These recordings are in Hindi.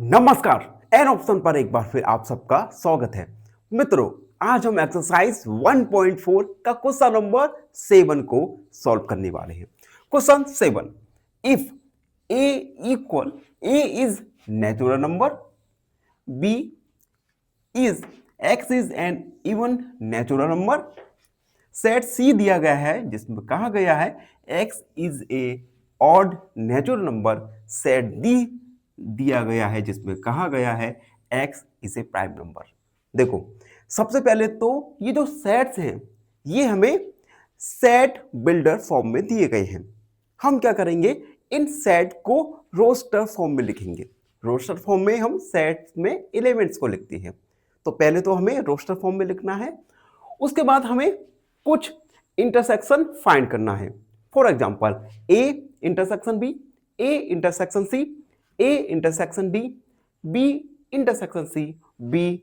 नमस्कार। एन ऑप्शन पर एक बार फिर आप सबका स्वागत है। मित्रों, आज हम एक्सरसाइज 1.4 का क्वेश्चन नंबर 7 को सॉल्व करने वाले हैं। Question 7, if A equal A is natural number, B is X is an even natural number, set C दिया गया है जिसमें कहा गया है X is a odd natural number, set D दिया गया है जिसमें कहा गया है X is a prime number. देखो, सबसे पहले तो ये जो सेट्स हैं ये हमें सेट बिल्डर फॉर्म में दिए गए हैं। हम क्या करेंगे, इन सेट को रोस्टर फॉर्म में लिखेंगे। रोस्टर फॉर्म में हम सेट में एलिमेंट्स को लिखते हैं। तो पहले तो हमें रोस्टर फॉर्म में लिखना है, उसके बाद हमें कुछ इंटरसेक्शन फाइंड करना है। For example, A intersection B, A intersection C, A intersection D, B intersection C, B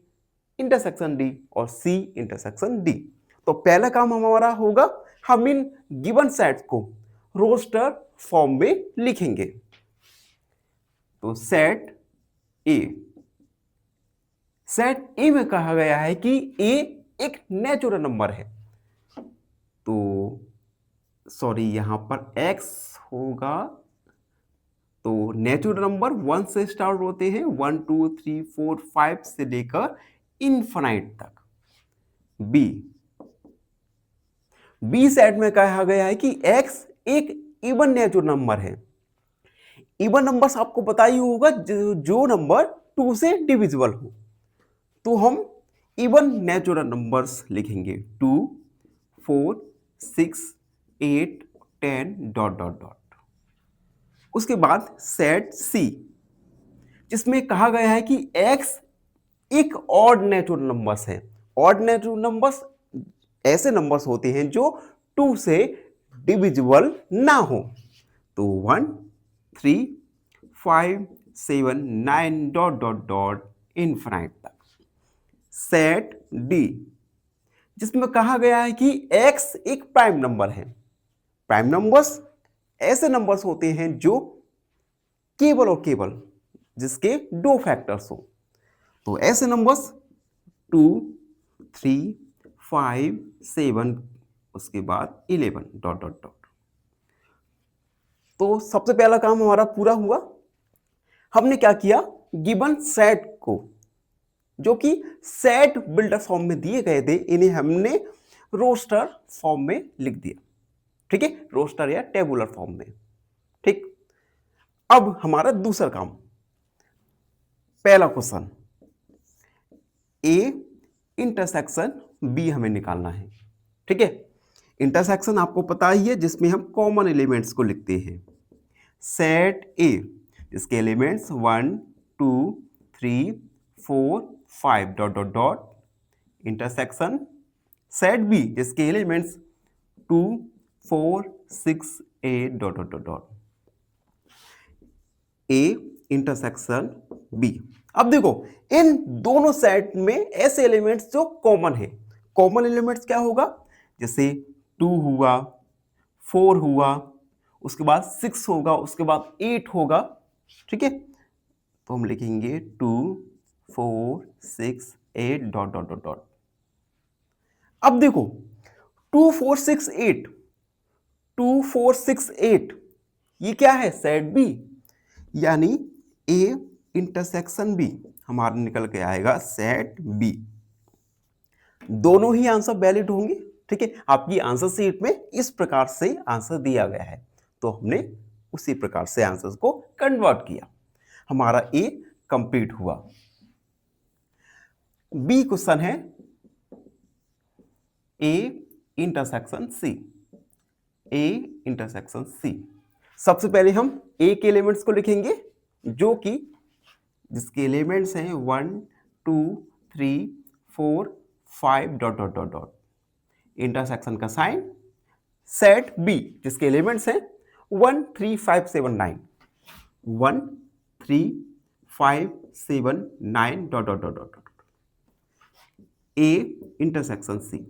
intersection D और सी इंटरसेक्शन डी। तो पहला काम हमारा होगा, हम इन गिवन सेट्स को रोस्टर फॉर्म में लिखेंगे। तो सेट ए में कहा गया है कि ए एक नेचुरल नंबर है। तो सॉरी, यहां पर x होगा। तो नेचुरल नंबर 1 से स्टार्ट होते हैं, 1 2 3 4 5 से लेकर इनफाइनाइट तक। बी सेट में कहा गया है कि x एक इवन नेचुरल नंबर है। इवन नंबर्स आपको पता ही होगा, जो नंबर 2 से डिविजिबल हो। तो हम इवन नेचुरल नंबर्स लिखेंगे 2 4 6 8 10 डॉट डॉट डॉट। उसके बाद सेट सी, जिसमें कहा गया है कि x एक ऑड नेचुरल नंबर्स है। ऑड नेचुरल नंबर्स ऐसे नंबर्स होते हैं जो 2 से डिविजिबल ना हो। तो 1 3 5 7 9 डॉट डॉट डॉट इनफाइनाइट तक। सेट डी, जिसमें कहा गया है कि x एक प्राइम नंबर है। प्राइम नंबर्स ऐसे नंबर्स होते हैं जो केवल और केवल जिसके 2 फैक्टर्स हो। तो ऐसे नंबर्स 2 3 5 7 उसके बाद 11 डॉट डॉट डॉट। तो सबसे पहला काम हमारा पूरा हुआ। हमने क्या किया, गिवन सेट को, जो कि सेट बिल्डर फॉर्म में दिए गए थे, इन्हें हमने रोस्टर फॉर्म में लिख दिया। ठीक है, रोस्टर या टेबुलर फॉर्म में। ठीक, अब हमारा दूसरा काम, पहला क्वेश्चन, ए इंटरसेक्शन बी हमें निकालना है। ठीक है, इंटरसेक्शन आपको पता ही है, जिसमें हम कॉमन एलिमेंट्स को लिखते हैं। सेट ए, इसके elements 1 2 3 4 5 dot dot dot, intersection set B, जिसके elements 2 4 6 8 dot dot dot dot. A intersection B. अब देखो, इन दोनों सेट में ऐसे एलिमेंट्स जो कॉमन है। कॉमन एलिमेंट्स क्या होगा, जैसे 2 हुआ, 4 हुआ, उसके बाद 6 होगा, उसके बाद 8 होगा। ठीक है, तो हम लिखेंगे 2 4 6 8 डॉट डॉट डॉट डॉट। अब देखो, 2 4 6 8, 2 4 6 8, ये क्या है, सेट बी, यानी ए इंटरसेक्शन बी हमारा निकल के आएगा सेट बी। दोनों ही आंसर वैलिड होंगे। ठीक है, आपकी आंसर शीट में इस प्रकार से आंसर दिया गया है, तो हमने उसी प्रकार से आंसर्स को कन्वर्ट किया। हमारा ए कंप्लीट हुआ। बी क्वेश्चन है A intersection C. A intersection C, सबसे पहले हम ए के एलिमेंट्स को लिखेंगे, जो कि जिसके एलिमेंट्स हैं 1 2 3 4 5 dot dot dot dot. Intersection का साइन सेट बी, जिसके एलिमेंट्स हैं 1 3 5 7 9, 1 3 5 7 9 dot dot dot dot. A intersection C,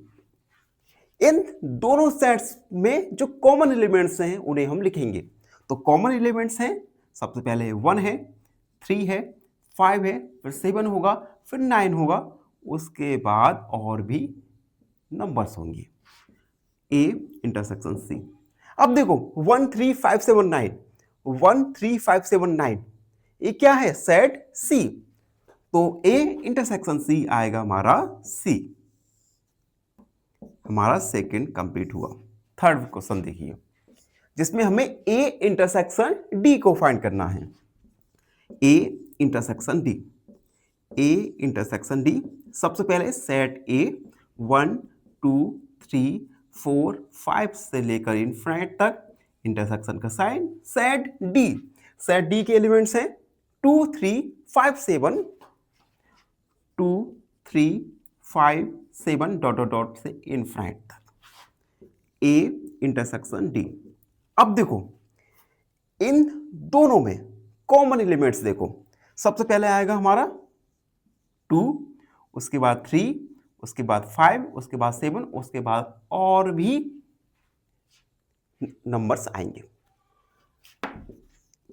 इन दोनों सेट्स में जो कॉमन एलिमेंट्स हैं उन्हें हम लिखेंगे। तो कॉमन एलिमेंट्स हैं, सबसे पहले 1 है, 3 है, 5 है, फिर 7 होगा, फिर 9 होगा, उसके बाद और भी नंबर्स होंगे। A intersection C. अब देखो 13579, 13579 ये क्या है? Set C. तो ए इंटरसेक्शन सी आएगा हमारा सी। हमारा सेकंड कंप्लीट हुआ। थर्ड क्वेश्चन देखिए, जिसमें हमें ए इंटरसेक्शन डी को फाइंड करना है। A intersection D, A intersection D. सबसे पहले सेट ए 1 2 3 4 5 से लेकर इनफिनिट तक इंटरसेक्शन का sign set D. Set D के एलिमेंट्स हैं 2 3 5 7, 2 3 5 7 डॉट डॉट डॉट से इनफिनिट तक। A intersection D. अब देखो इन दोनों में कॉमन एलिमेंट्स देखो। सबसे पहले आएगा हमारा 2, उसके बाद 3, उसके बाद 5, उसके बाद 7, उसके बाद और भी नंबर्स आएंगे।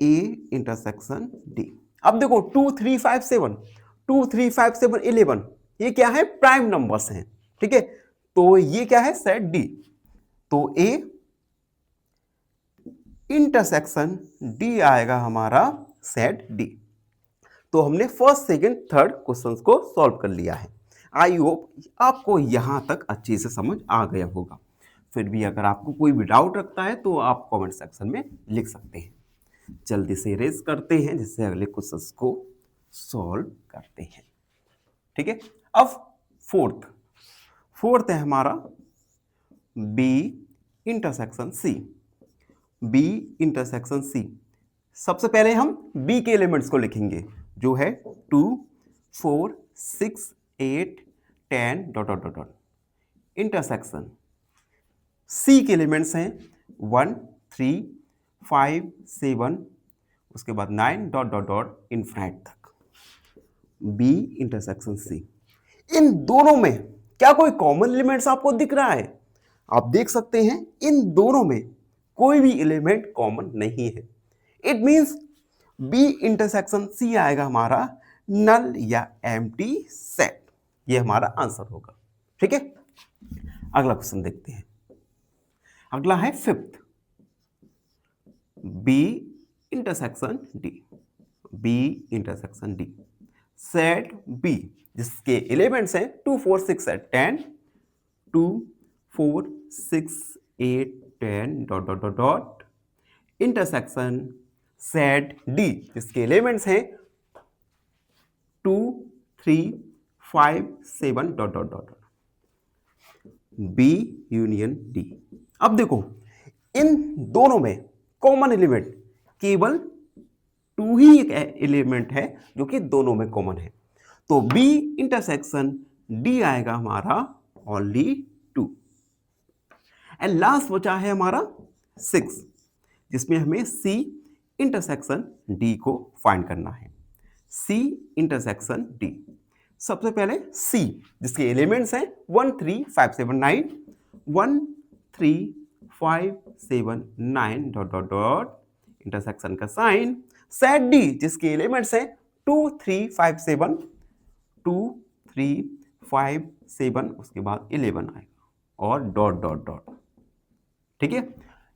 ए इंटरसेक्शन डी। अब देखो 2 3 5 7, 2 3 5 7 11, ये क्या है? प्राइम नंबर्स हैं। ठीक है, तो ये क्या है? Set D. तो ए इंटरसेक्शन डी आएगा हमारा सेट डी। तो हमने फर्स्ट सेकंड थर्ड क्वेश्चंस को सॉल्व कर लिया है। आई होप आपको यहां तक अच्छे से समझ आ गया होगा। फिर भी अगर आपको कोई भी डाउट रखता है तो आप कमेंट सेक्शन में लिख सकते हैं। जल्दी से रेस करते हैं जिससे अगले क्वेश्चंस को सॉल्व करते हैं। ठीक है, अब फोर्थ है हमारा B intersection C. B intersection C. सबसे पहले हम बी के एलिमेंट्स को लिखेंगे, जो है 2 4 6 8 10 dot dot dot dot. Intersection C के एलिमेंट्स हैं 1 3 5 7, उसके बाद 9 डॉट डॉट डॉट इनफिनिट तक। B intersection C. इन दोनों में क्या कोई कॉमन एलिमेंट्स आपको दिख रहा है? आप देख सकते हैं इन दोनों में कोई भी एलिमेंट कॉमन नहीं है। It means B intersection C आएगा हमारा नल या एम्प्टी सेट। ये हमारा आंसर होगा। ठीक है, अगला क्वेश्चन देखते हैं। अगला है fifth, B intersection D. B intersection D. Set B जिसके एलिमेंट्स हैं 2 4 6 8 10, 2 4 6 8 10 dot dot dot dot. Intersection set D जिसके एलिमेंट्स हैं 2 3 5 7 dot dot dot. B union D. अब देखो इन दोनों में कॉमन एलिमेंट केवल 2 ही एक एलिमेंट है जो कि दोनों में कॉमन है। तो बी इंटरसेक्शन डी आएगा हमारा ओनली 2। एंड लास्ट बचा है हमारा 6, जिसमें हमें सी इंटरसेक्शन डी को फाइंड करना है। C intersection D. सबसे पहले सी जिसके एलिमेंट्स हैं 1 3 5 7 9, 1 3 5 7 9 डॉट डॉट डॉट। इंटरसेक्शन का साइन सेट डी जिसके एलिमेंट्स हैं 2 3 5 7, 2 3 5 7, उसके बाद 11 आएगा और डॉट डॉट डॉट। ठीक है,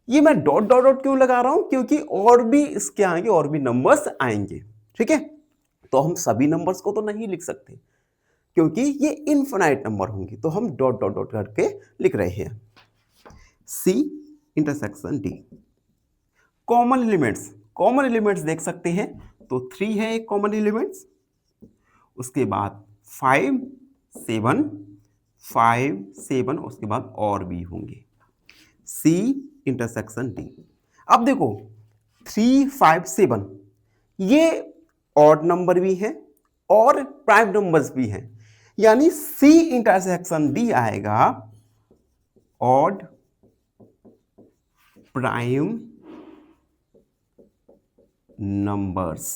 ये मैं डॉट डॉट डॉट क्यों लगा रहा हूं? क्योंकि और भी इसके आगे और भी नंबर्स आएंगे। ठीक है, तो हम सभी नंबर्स को तो नहीं लिख सकते क्योंकि ये इनफिनाइट नंबर होंगे, तो हम डॉट डॉट डॉट करके लिख रहे हैं। C intersection D. Common elements देख सकते हैं तो 3 है एक कॉमन एलिमेंट्स, उसके बाद 5 7 5 7, उसके बाद और भी होंगे। C intersection D. अब देखो 3 5 7 ये ऑड नंबर भी है और प्राइम नंबर्स भी हैं, यानी सी इंटरसेक्शन डी आएगा ऑड प्राइम नंबर्स।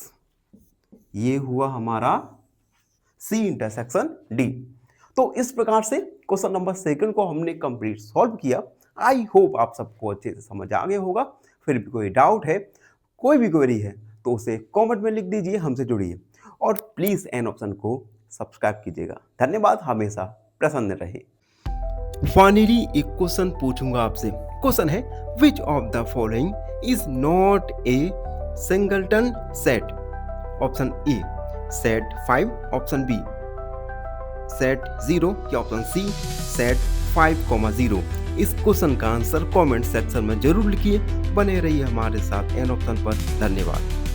ये हुआ हमारा सी इंटरसेक्शन डी। तो इस प्रकार से क्वेश्चन नंबर 2 को हमने कंप्लीट सॉल्व किया। आई होप आप सबको अच्छे से समझ आ गया होगा। फिर भी कोई डाउट है, कोई भी क्वेरी है तो उसे कमेंट में लिख दीजिए, हमसे जुड़िए। और प्लीज़ एन ऑप्शन को सब्सक्राइब कीजिएगा। धन्यवाद, हमेशा प्रसन्न रहे। फाइनली एक क्वेश्चन पूछूंगा आपसे। क्वेश्चन है, which of the following is not a singleton set? Option A set 5, option B set 0 या ऑप्शन सी सेट 5,0। इस क्वेश्चन का आंसर कमेंट सेक्शन में जरूर लिखिए। बने रहिए हमारे साथ एन ऑप्शन पर। धन्यवाद।